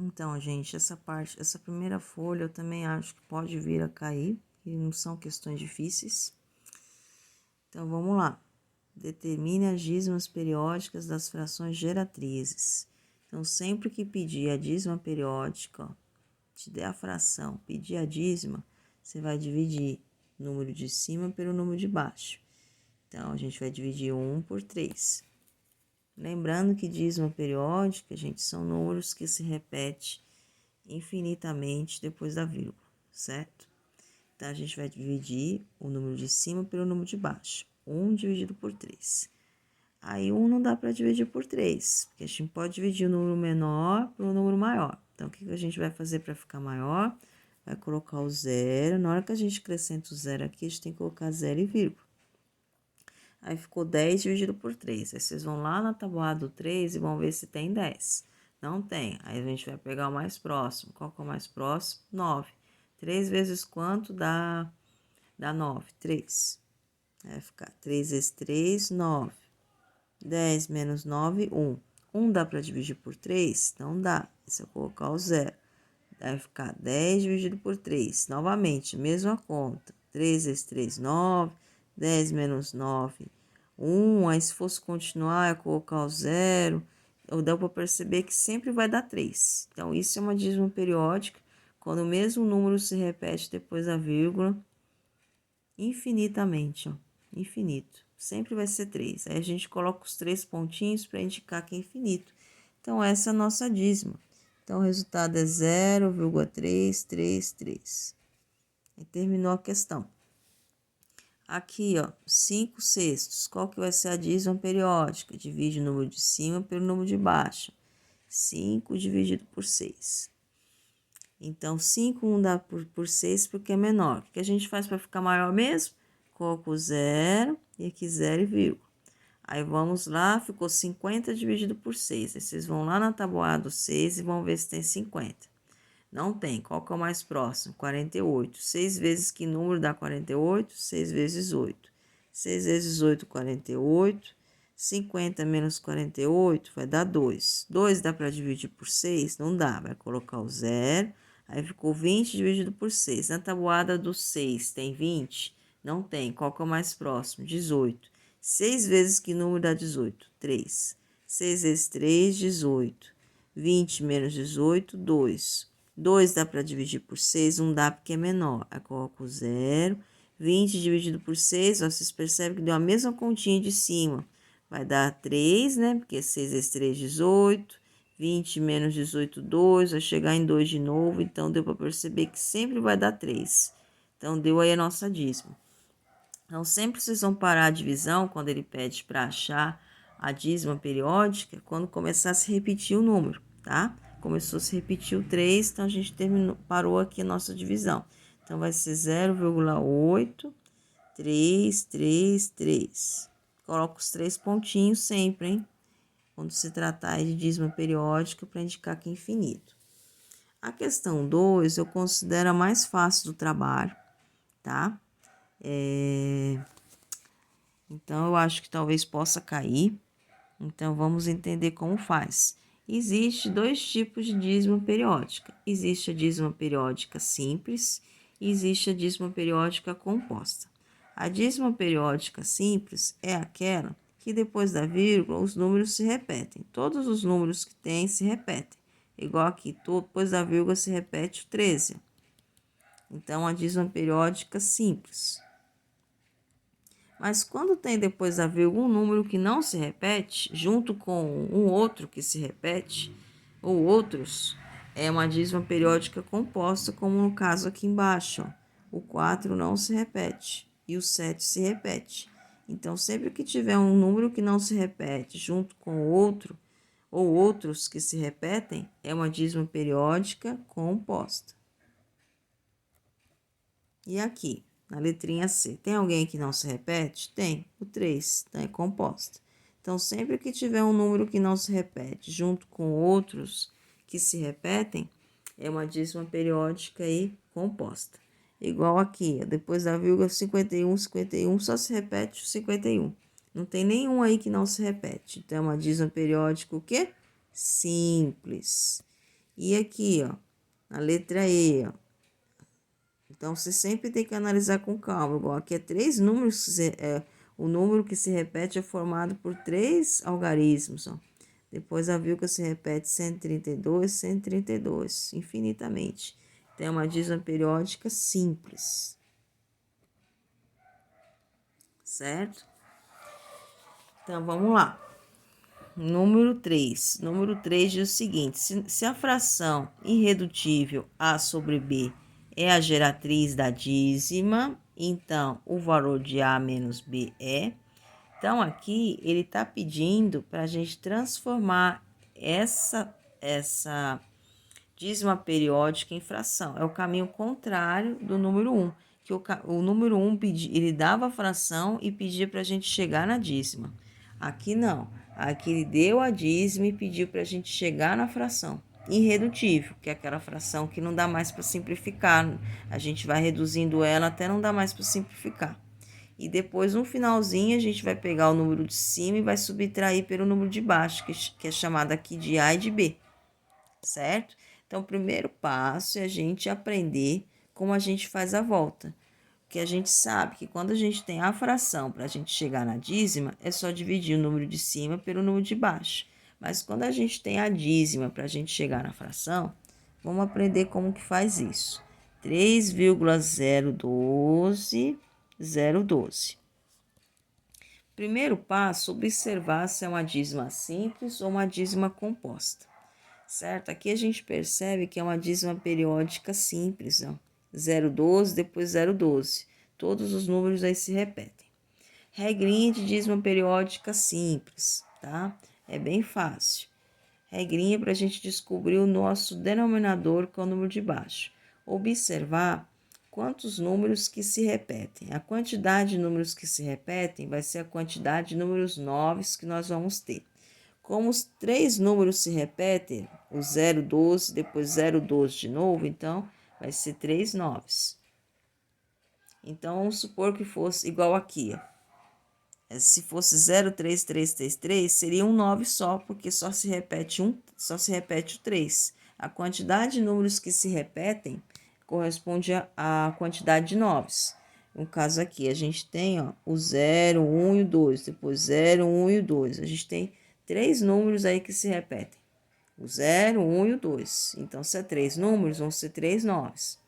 Então, gente, essa primeira folha eu também acho que pode vir a cair, e não são questões difíceis. Então, vamos lá. Determine as dízimas periódicas das frações geratrizes. Então, sempre que pedir a dízima periódica, ó, te der a fração, pedir a dízima, você vai dividir o número de cima pelo número de baixo. Então, a gente vai dividir 1 por 3. Lembrando que dízima periódica, gente, são números que se repetem infinitamente depois da vírgula, certo? Então, a gente vai dividir o número de cima pelo número de baixo. 1 dividido por 3. Aí, 1 não dá para dividir por 3, porque a gente pode dividir o número menor por um número maior. Então, o que a gente vai fazer para ficar maior? Vai colocar o zero. Na hora que a gente acrescenta o zero aqui, a gente tem que colocar zero e vírgula. Aí, ficou 10 dividido por 3. Aí, vocês vão lá na tabuada do 3 e vão ver se tem 10. Não tem. Aí, a gente vai pegar o mais próximo. Qual que é o mais próximo? 9. 3 vezes quanto dá 9? 3. Vai ficar 3 vezes 3, 9. 10 menos 9, 1. 1 dá para dividir por 3? Não dá. Se eu colocar o zero, vai ficar 10 dividido por 3. Novamente, mesma conta. 3 vezes 3, 9. 10 menos 9, 1. Aí, se fosse continuar, eu colocar o zero, dá para perceber que sempre vai dar 3. Então, isso é uma dízima periódica, quando o mesmo número se repete depois da vírgula, infinitamente, ó, infinito. Sempre vai ser 3. Aí a gente coloca os 3 pontinhos para indicar que é infinito. Então, essa é a nossa dízima. Então, o resultado é 0,333. E terminou a questão. Aqui, ó, 5 sextos. Qual que vai ser a dízima periódica? Divide o número de cima pelo número de baixo. 5 dividido por 6. Então, 5 não dá por 6 porque é menor. O que a gente faz para ficar maior mesmo? Coloco o zero e aqui zero e vírgula. Aí, vamos lá, ficou 50 dividido por 6. Aí, vocês vão lá na tabuada do 6 e vão ver se tem 50. Não tem. Qual que é o mais próximo? 48. 6 vezes que número dá 48? 6 vezes 8. 6 vezes 8, 48. 50 menos 48 vai dar 2. 2 dá para dividir por 6? Não dá. Vai colocar o zero. Aí ficou 20 dividido por 6. Na tabuada do 6 tem 20? Não tem. Qual que é o mais próximo? 18. 6 vezes que número dá 18? 3. 6 vezes 3, 18. 20 menos 18, 2. 2 dá para dividir por 6, não dá porque é menor. Aí coloco o zero. 20 dividido por 6, ó, vocês percebem que deu a mesma continha de cima. Vai dar 3, né? Porque 6 vezes 3, 18. 20 menos 18, 2. Vai chegar em 2 de novo. Então, deu para perceber que sempre vai dar 3. Então, deu aí a nossa dízima. Então, sempre vocês vão parar a divisão, quando ele pede para achar a dízima periódica, quando começar a se repetir o número, tá? Começou a se repetir o 3, então a gente parou aqui a nossa divisão. Então, vai ser 0,8333. Coloca os 3 pontinhos sempre, hein? Quando se tratar de dízima periódica, para indicar que é infinito. A questão 2, eu considero a mais fácil do trabalho, tá? Então, eu acho que talvez possa cair. Então, vamos entender como faz. Existe 2 tipos de dízima periódica. Existe a dízima periódica simples e existe a dízima periódica composta. A dízima periódica simples é aquela que depois da vírgula os números se repetem. Todos os números que tem se repetem. Igual aqui, depois da vírgula se repete o 13. Então, a dízima periódica simples. Mas quando tem depois da vírgula um número que não se repete, junto com um outro que se repete, ou outros, é uma dízima periódica composta, como no caso aqui embaixo. Ó. O 4 não se repete e o 7 se repete. Então, sempre que tiver um número que não se repete junto com outro, ou outros que se repetem, é uma dízima periódica composta. E aqui? Na letrinha C. Tem alguém que não se repete? Tem. O 3 é composta. Então, sempre que tiver um número que não se repete junto com outros que se repetem, é uma dízima periódica e composta. Igual aqui, ó, depois da vírgula 51, 51, só se repete o 51. Não tem nenhum aí que não se repete. Então, é uma dízima periódica o quê? Simples. E aqui, ó, a letra E, ó. Então, você sempre tem que analisar com calma. Igual aqui é 3 números, o número que se repete é formado por 3 algarismos, ó. Depois a vírgula se repete 132, 132, infinitamente. Então, é uma dízima periódica simples. Certo? Então, vamos lá. Número 3. Número 3 diz o seguinte: se a fração irredutível A sobre B é a geratriz da dízima, então o valor de A menos B é. Então, aqui ele está pedindo para a gente transformar essa dízima periódica em fração. É o caminho contrário do número 1, que o número 1 ele dava a fração e pedia para a gente chegar na dízima. Aqui não. Aqui ele deu a dízima e pediu para a gente chegar na fração irredutível, que é aquela fração que não dá mais para simplificar. A gente vai reduzindo ela até não dar mais para simplificar. E depois, no finalzinho, a gente vai pegar o número de cima e vai subtrair pelo número de baixo, que é chamado aqui de A e de B, certo? Então, o primeiro passo é a gente aprender como a gente faz a volta. Porque a gente sabe que quando a gente tem a fração para a gente chegar na dízima, é só dividir o número de cima pelo número de baixo. Mas quando a gente tem a dízima para a gente chegar na fração, vamos aprender como que faz isso. 3,012. Primeiro passo, observar se é uma dízima simples ou uma dízima composta, certo? Aqui a gente percebe que é uma dízima periódica simples, ó. 0,12, depois 0,12. Todos os números aí se repetem. Regrinha de dízima periódica simples, tá? É bem fácil. Regrinha para a gente descobrir o nosso denominador, que é o número de baixo. Observar quantos números que se repetem. A quantidade de números que se repetem vai ser a quantidade de números novos que nós vamos ter. Como os 3 números se repetem, o 0,12, depois 0,12 de novo, então vai ser 3 noves. Então, vamos supor que fosse igual aqui, ó. Se fosse 03333, seria um 9 só, porque só se repete o 3. A quantidade de números que se repetem corresponde à quantidade de noves. No caso aqui, a gente tem, ó, o 0, 1 e o 2, depois 0, 1 e o 2. A gente tem 3 números aí que se repetem. O 0, 1 e o 2. Então, se é 3 números, vão ser 3 noves.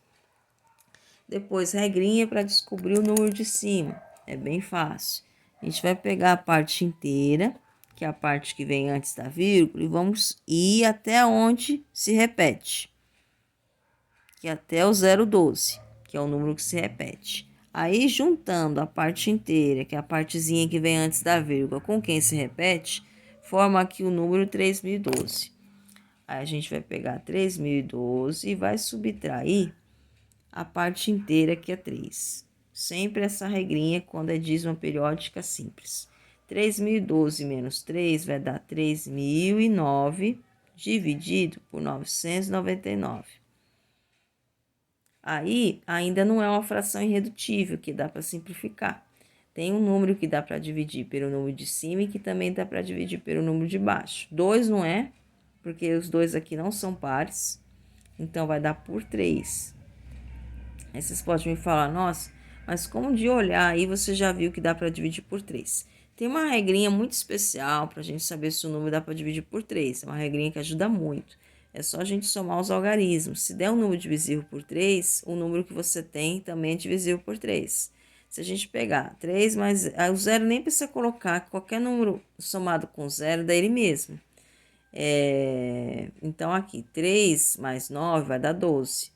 Depois, regrinha para descobrir o número de cima. É bem fácil. A gente vai pegar a parte inteira, que é a parte que vem antes da vírgula, e vamos ir até onde se repete, que é até o 0,12, que é o número que se repete. Aí, juntando a parte inteira, que é a partezinha que vem antes da vírgula, com quem se repete, forma aqui o número 3012. Aí, a gente vai pegar 3012 e vai subtrair a parte inteira, que é 3. Sempre essa regrinha quando é dízima periódica simples. 3.012 menos 3 vai dar 3.009 dividido por 999. Aí, ainda não é uma fração irredutível, que dá para simplificar. Tem um número que dá para dividir pelo número de cima e que também dá para dividir pelo número de baixo. 2 não é, porque os dois aqui não são pares. Então, vai dar por 3. Aí vocês podem me falar, nossa, mas como de olhar aí você já viu que dá para dividir por 3. Tem uma regrinha muito especial para a gente saber se o número dá para dividir por 3. É uma regrinha que ajuda muito. É só a gente somar os algarismos. Se der um número divisível por 3, o número que você tem também é divisível por 3. Se a gente pegar 3 mais... o zero nem precisa colocar, qualquer número somado com zero dá ele mesmo. Então, aqui, 3 mais 9 vai dar 12.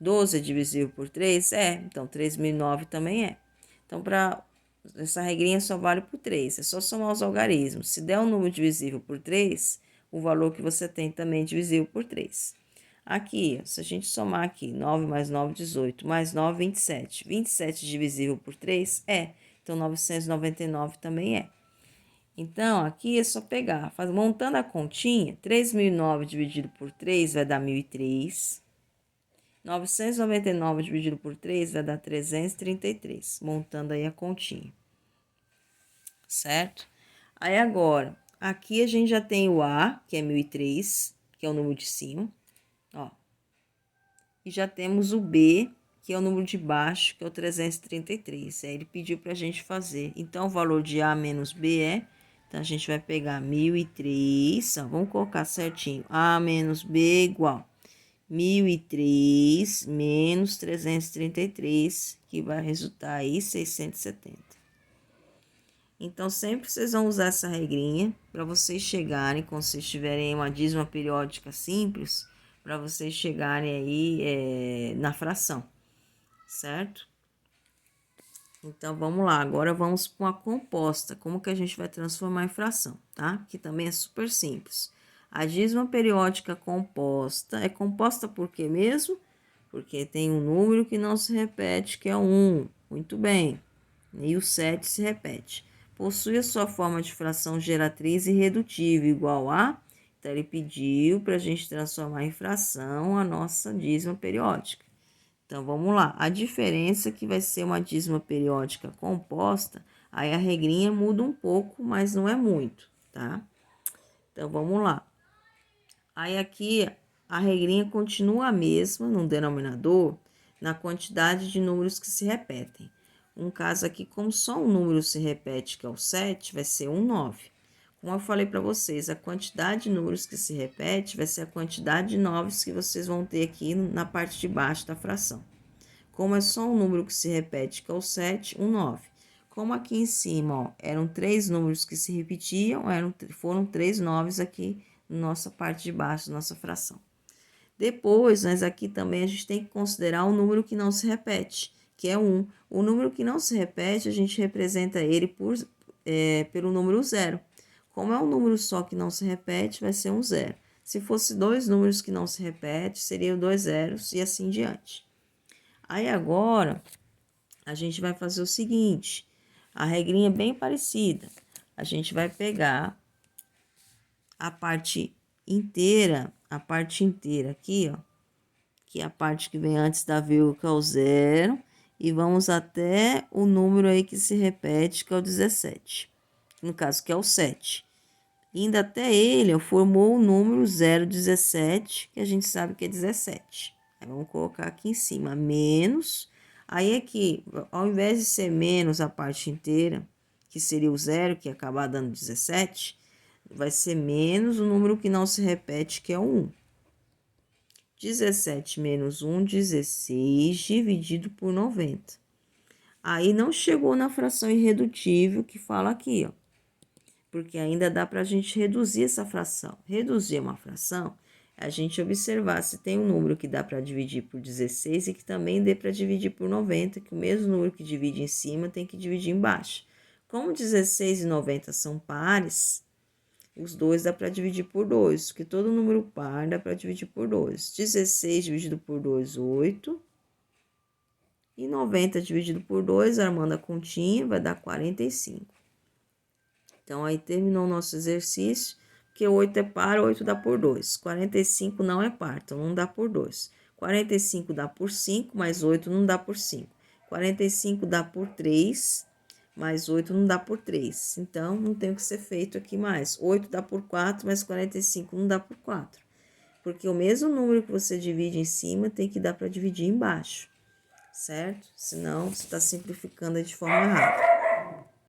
12 é divisível por 3? É. Então, 3.009 também é. Então, essa regrinha só vale por 3. É só somar os algarismos. Se der um número divisível por 3, o valor que você tem também é divisível por 3. Aqui, se a gente somar aqui, 9 mais 9, 18, mais 9, 27. 27 divisível por 3? É. Então, 999 também é. Então, aqui é só pegar, montando a continha, 3.009 dividido por 3 vai dar 1.003. 999 dividido por 3 vai dar 333, montando aí a continha, certo? Aí agora, aqui a gente já tem o A, que é 1.003, que é o número de cima. Ó. E já temos o B, que é o número de baixo, que é o 333. Aí ele pediu para a gente fazer. Então, o valor de A menos B é... Então, a gente vai pegar 1003, ó, vamos colocar certinho. A menos B igual 1003 menos 333, que vai resultar aí 670. Então, sempre vocês vão usar essa regrinha para vocês chegarem, quando vocês tiverem uma dízima periódica simples, para vocês chegarem aí na fração, certo? Então, vamos lá. Agora, vamos com a composta. Como que a gente vai transformar em fração, tá? Que também é super simples. A dízima periódica composta é composta por quê mesmo? Porque tem um número que não se repete, que é o 1. Muito bem. E o 7 se repete. Possui a sua forma de fração geratriz irredutível igual a... Então, ele pediu para a gente transformar em fração a nossa dízima periódica. Então, vamos lá. A diferença é que vai ser uma dízima periódica composta, aí a regrinha muda um pouco, mas não é muito, tá? Então, vamos lá. Aí aqui a regrinha continua a mesma no denominador, na quantidade de números que se repetem. Um caso aqui, como só um número se repete, que é o 7, vai ser 9. Como eu falei para vocês, a quantidade de números que se repete vai ser a quantidade de 9 que vocês vão ter aqui na parte de baixo da fração. Como é só um número que se repete, que é o 7, 9. Como aqui em cima, ó, eram 3 números que se repetiam, foram 3 9 aqui na nossa parte de baixo, nossa fração. Depois, mas aqui também a gente tem que considerar o número que não se repete, que é 1. O número que não se repete, a gente representa ele pelo número 0. Como é um número só que não se repete, vai ser um 0. Se fosse 2 números que não se repetem, seriam 2 zeros e assim diante. Aí agora, a gente vai fazer o seguinte, a regrinha é bem parecida. A gente vai pegar a parte inteira aqui, ó, que é a parte que vem antes da vírgula, que é o 0, e vamos até o número aí que se repete, que é o 17. No caso, que é o 7. Indo até ele, formou o número 017, que a gente sabe que é 17. Aí vamos colocar aqui em cima, menos. Aí aqui, ao invés de ser menos a parte inteira, que seria o 0, que ia acabar dando 17, vai ser menos o número que não se repete, que é o 1. 17 menos 1, 16, dividido por 90. Aí não chegou na fração irredutível, que fala aqui, ó. Porque ainda dá para a gente reduzir essa fração. Reduzir uma fração é a gente observar se tem um número que dá para dividir por 16 e que também dê para dividir por 90, que o mesmo número que divide em cima tem que dividir embaixo. Como 16 e 90 são pares, os dois dá para dividir por 2, porque todo número par dá para dividir por 2. 16 dividido por 2, 8. E 90 dividido por 2, armando a continha, vai dar 45. Então, aí terminou o nosso exercício, porque 8 é par, 8 dá por 2. 45 não é par, então não dá por 2. 45 dá por 5, mais 8 não dá por 5. 45 dá por 3, mais 8 não dá por 3. Então, não tem o que ser feito aqui mais. 8 dá por 4, mas 45 não dá por 4. Porque o mesmo número que você divide em cima tem que dar para dividir embaixo, certo? Senão, você está simplificando de forma errada.